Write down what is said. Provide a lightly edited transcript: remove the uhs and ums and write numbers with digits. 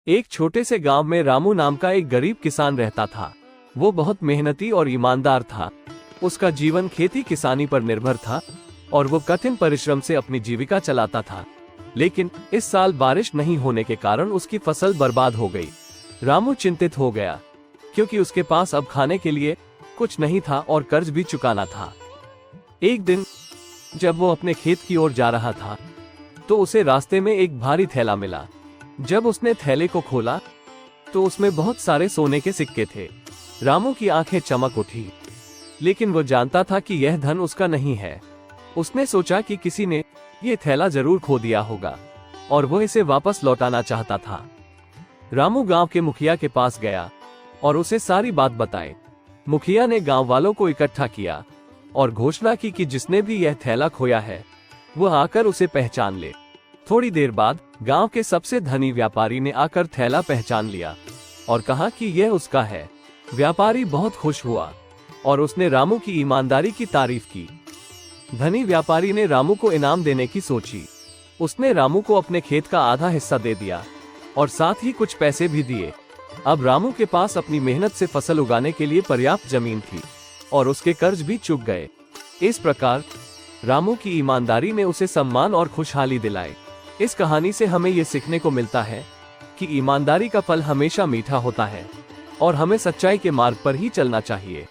एक छोटे से गांव में रामू नाम का एक गरीब किसान रहता था। वो बहुत मेहनती और ईमानदार था। उसका जीवन खेती किसानी पर निर्भर था और वो कठिन परिश्रम से अपनी जीविका चलाता था। लेकिन इस साल बारिश नहीं होने के कारण उसकी फसल बर्बाद हो गई। रामू चिंतित हो गया क्योंकि उसके पास अब खाने के लिए कुछ नहीं था और कर्ज भी चुकाना था। एक दिन जब वो अपने खेत की ओर जा रहा था तो उसे रास्ते में एक भारी थैला मिला। जब उसने थैले को खोला तो उसमें बहुत सारे सोने के सिक्के थे। रामू की आंखें चमक उठी, लेकिन वो जानता था कि यह धन उसका नहीं है। उसने सोचा कि किसी ने यह थैला जरूर खो दिया होगा और वो इसे वापस लौटाना चाहता था। रामू गांव के मुखिया के पास गया और उसे सारी बात बताई। मुखिया ने गांव वालों को इकट्ठा किया और घोषणा की कि जिसने भी यह थैला खोया है वह आकर उसे पहचान ले। थोड़ी देर बाद गांव के सबसे धनी व्यापारी ने आकर थैला पहचान लिया और कहा कि यह उसका है। व्यापारी बहुत खुश हुआ और उसने रामू की ईमानदारी की तारीफ की। धनी व्यापारी ने रामू को इनाम देने की सोची। उसने रामू को अपने खेत का आधा हिस्सा दे दिया और साथ ही कुछ पैसे भी दिए। अब रामू के पास अपनी मेहनत से फसल उगाने के लिए पर्याप्त जमीन थी और उसके कर्ज भी चुक गए। इस प्रकार रामू की ईमानदारी ने उसे सम्मान और खुशहाली दिलाई। इस कहानी से हमें ये सीखने को मिलता है कि ईमानदारी का फल हमेशा मीठा होता है और हमें सच्चाई के मार्ग पर ही चलना चाहिए।